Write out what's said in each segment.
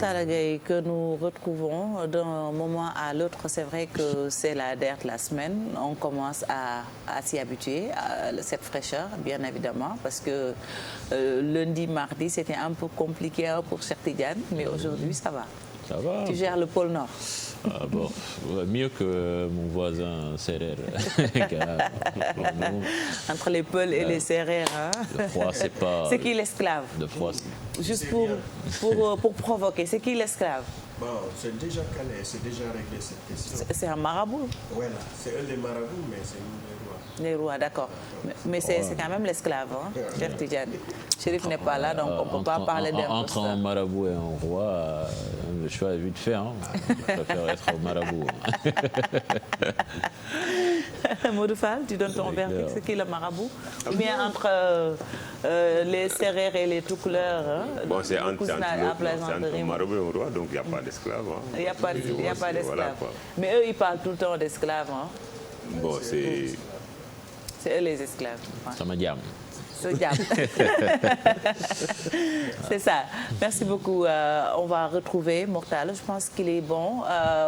Talla Gueye que nous retrouvons d'un moment à l'autre. C'est vrai que c'est la dernière de la semaine. On commence à s'y habituer à cette fraîcheur, bien évidemment, parce que lundi, mardi, c'était un peu compliqué pour Cheikh Tidiane, mais aujourd'hui, ça va. Ça va. Tu gères le pôle Nord. Ah bon, mieux que mon voisin Sérère. Entre les Peuls et les Sérères. Hein? Le froid, c'est pas... C'est qui l'esclave? Le froid, juste pour provoquer, c'est qui l'esclave? Bon, c'est déjà calé, c'est déjà réglé cette question. C'est un marabout. Voilà, c'est eux les marabouts, mais c'est nous les rois. Les rois, d'accord. Mais c'est quand même l'esclave, hein, Cheikh Tidiane. Chérif n'est pas là, donc on ne peut pas parler d'un Entre un marabout et un roi, le choix est vite fait. Hein. Je préfère être marabout. Modou Fall, tu donnes ton verdict, c'est qui le marabout? Ou bien entre les Sérères et les tout couleurs? Hein? Bon, c'est entre un marabout et un roi, donc il n'y a pas d'esclaves. Hein. Il n'y a pas d'esclaves. Voilà, mais eux, ils parlent tout le temps d'esclaves. Hein? Bon, c'est eux les esclaves. Ça m'a dit. C'est ça. Merci beaucoup. On va retrouver Mortala. Je pense qu'il est bon.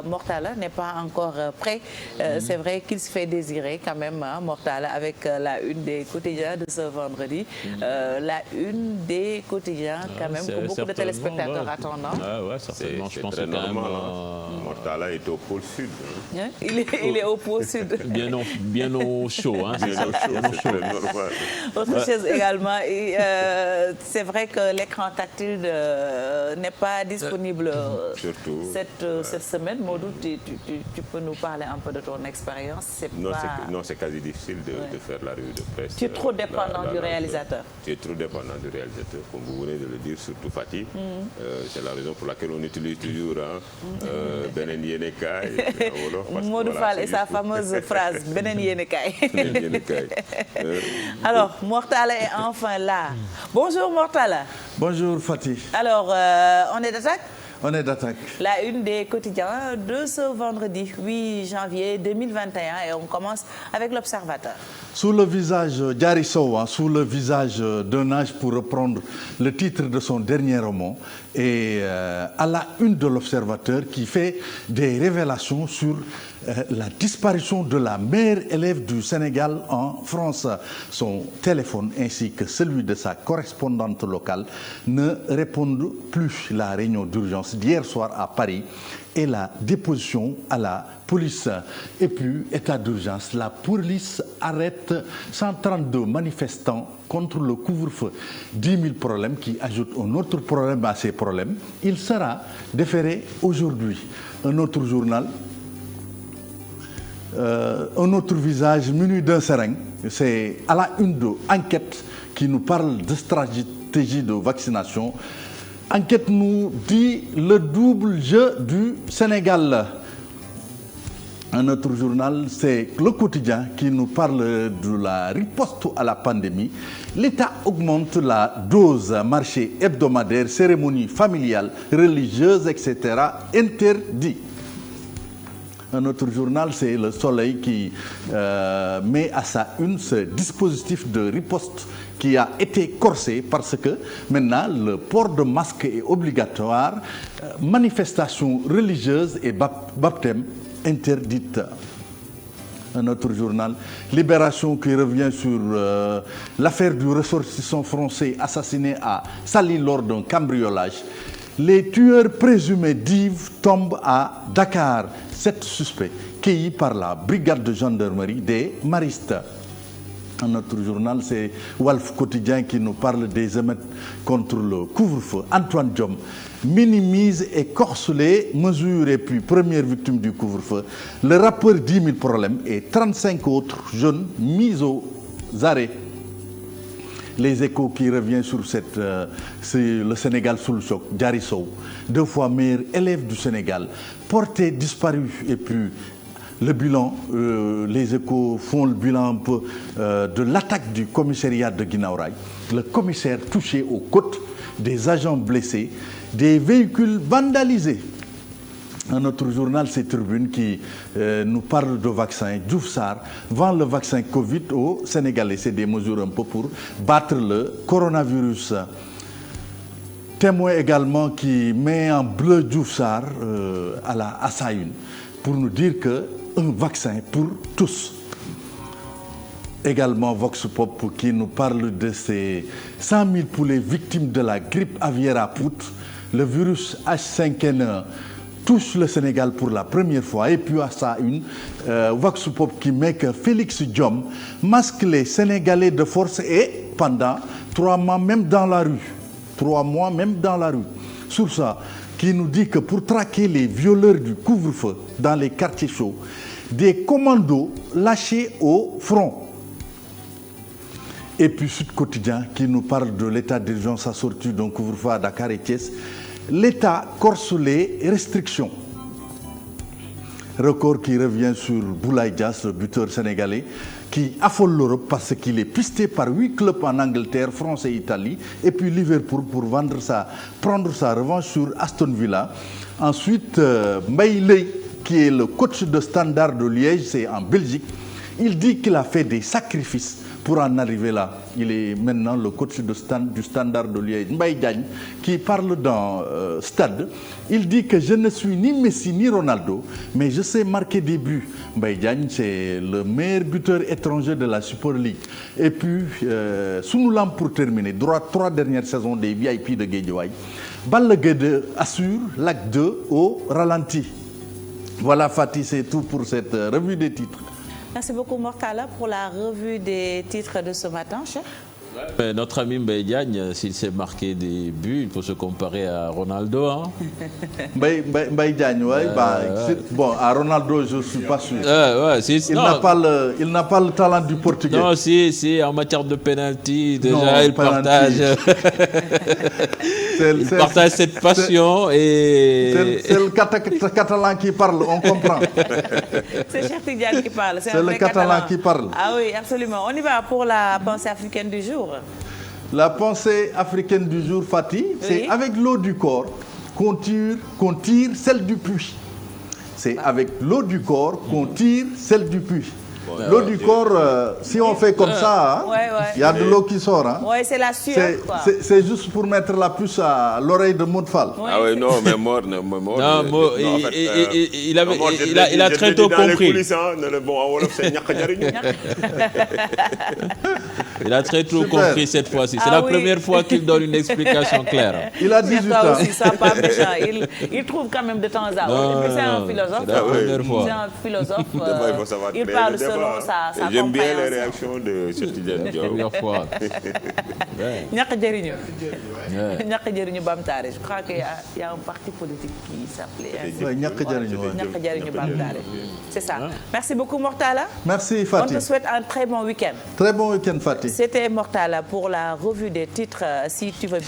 Mortala n'est pas encore prêt. C'est vrai qu'il se fait désirer quand même, hein, Mortala, avec la une des quotidiens de ce vendredi. La une des quotidiens, quand même, que beaucoup de téléspectateurs attendent. Ah ouais, certainement. Je pense que quand même... Mortala est au pôle sud. Hein? Il est au pôle sud. Bien au chaud. Hein, bien au chaud. Autre chose également, c'est vrai que l'écran tactile n'est pas disponible cette semaine. Modou, tu peux nous parler un peu de ton expérience? Non, c'est quasi difficile de faire la revue de presse. Tu es trop dépendant du réalisateur. Tu es trop dépendant du réalisateur, comme vous venez de le dire, surtout Fatih. C'est la raison pour laquelle on utilise toujours Benen Yenekay. Modou Fall et sa fameuse phrase Benen Yenekay. Alors, Mortala est enfin là. Bonjour Mortala. Bonjour Fatih. Alors, on est d'attaque? On est d'attaque. La une des quotidiens de ce vendredi 8 janvier 2021 et on commence avec l'Observateur. Sous le visage d'Arisso, sous le visage d'un âge, pour reprendre le titre de son dernier roman, et à la une de l'Observateur qui fait des révélations sur la disparition de la meilleure élève du Sénégal en France. Son téléphone ainsi que celui de sa correspondante locale ne répondent plus. La réunion d'urgence d'hier soir à Paris et la déposition à la police. Et puis, état d'urgence, la police arrête 132 manifestants contre le couvre-feu. 10 000 problèmes qui ajoutent un autre problème à ces problèmes. Il sera déféré aujourd'hui. Un autre journal, un autre visage muni d'un seringue. C'est à la une de Enquête qui nous parle de stratégie de vaccination. Enquête nous dit le double jeu du Sénégal. Un autre journal, c'est Le Quotidien qui nous parle de la riposte à la pandémie. L'État augmente la dose, marché hebdomadaire, cérémonie familiale, religieuse, etc. interdit. Un autre journal, c'est Le Soleil qui met à sa une ce dispositif de riposte qui a été corsé parce que maintenant le port de masque est obligatoire, manifestations religieuses et baptême interdites. Un autre journal, Libération, qui revient sur l'affaire du ressortissant français assassiné à Saly lors d'un cambriolage. Les tueurs présumés d'Yves tombent à Dakar. 7 suspects cueillis par la brigade de gendarmerie des Maristes. Un autre journal, c'est Walf Quotidien qui nous parle des émeutes contre le couvre-feu. Antoine Diome minimise et corse les mesures et puis première victime du couvre-feu. Le rappeur 10 000 problèmes et 35 autres jeunes mis aux arrêts. Les Échos qui revient sur le Sénégal sous le choc, Diarisso, 2 fois meilleur élève du Sénégal, porté disparu et puis le bilan, les Échos font le bilan un peu de l'attaque du commissariat de Guinaw Rail. Le commissaire touché aux côtes, des agents blessés, des véhicules vandalisés. Un autre journal, c'est Tribune, qui nous parle de vaccin. Diouf Sarr vend le vaccin Covid aux Sénégalais. C'est des mesures un peu pour battre le coronavirus. Témoin également qui met en bleu Diouf Sarr à sa une pour nous dire que un vaccin pour tous. Également Vox Pop qui nous parle de ces 100 000 poulets victimes de la grippe aviaire à Pout. Le virus H5N1 touche le Sénégal pour la première fois. Et puis à ça, Vox Pop qui met que Félix Diome masque les Sénégalais de force et pendant 3 mois même dans la rue. 3 mois même dans la rue. Sur ça, qui nous dit que pour traquer les violeurs du couvre-feu dans les quartiers chauds, des commandos lâchés au front. Et puis Sud Quotidien qui nous parle de l'état d'urgence assorti d'un couvre-feu à Dakar et Thiès. L'État corse les restrictions. Record qui revient sur Boulaye Dia, le buteur sénégalais, qui affole l'Europe parce qu'il est pisté par 8 clubs en Angleterre, France et Italie, et puis Liverpool pour prendre sa revanche sur Aston Villa. Ensuite, Mbaye Leye, qui est le coach de Standard de Liège, c'est en Belgique, il dit qu'il a fait des sacrifices pour en arriver là. Il est maintenant le coach du Standard de Liège. Mbaye Diagne, qui parle dans Stade, il dit que je ne suis ni Messi ni Ronaldo, mais je sais marquer des buts. Mbaye Diagne, c'est le meilleur buteur étranger de la Super League. Et puis, Sunulam pour terminer, 3 dernières saisons des VIP de Guédiawaye. Balla Gaye 2 assure l'acte 2 au ralenti. Voilà Fatih, c'est tout pour cette revue des titres. Merci beaucoup Mortala pour la revue des titres de ce matin, chef. Mais notre ami Mbaye Diagne, s'il s'est marqué des buts, il faut se comparer à Ronaldo. Hein? Mbaye Diagne, oui. Bon, à Ronaldo, je ne suis pas sûr. Il n'a pas le talent du Portugais. Non, si, en matière de penalty, déjà, il partage. Il partage cette passion et... C'est le Catalan qui parle, on comprend. C'est Cheikh Tidiane qui parle. C'est le Catalan qui parle. Ah oui, absolument. On y va pour la pensée africaine du jour. La pensée africaine du jour, Fatih, c'est avec l'eau du corps qu'on tire celle du puits. C'est avec l'eau du corps qu'on tire celle du puits. L'eau du corps, si on fait comme ça, il y a de l'eau qui sort. Hein. Oui, c'est la sueur. C'est juste pour mettre la puce à l'oreille de Maud Fall. Ah oui, non, mais mort. Il a très tôt compris. Il a très tôt compris cette fois-ci. C'est la première fois qu'il donne une explication claire. Il a 18 ans. Aussi, ça, pas méchant. Il trouve quand même de temps à autre. C'est un philosophe. C'est la première fois. C'est un philosophe. Il parle selon sa J'aime bien les réactions de Cheikh Tidiane Diaw. Première fois. Ñàkk jëriñu. Ñàkk jëriñu Bamtare. Je crois qu'il y a un parti politique qui s'appelait Ñàkk jëriñu Bamtare. C'est ça. Merci beaucoup Mortala. Merci Fatih. On te souhaite un très bon week-end. Très bon week-end Fatih. C'était Mortala pour la revue des titres. Si tu veux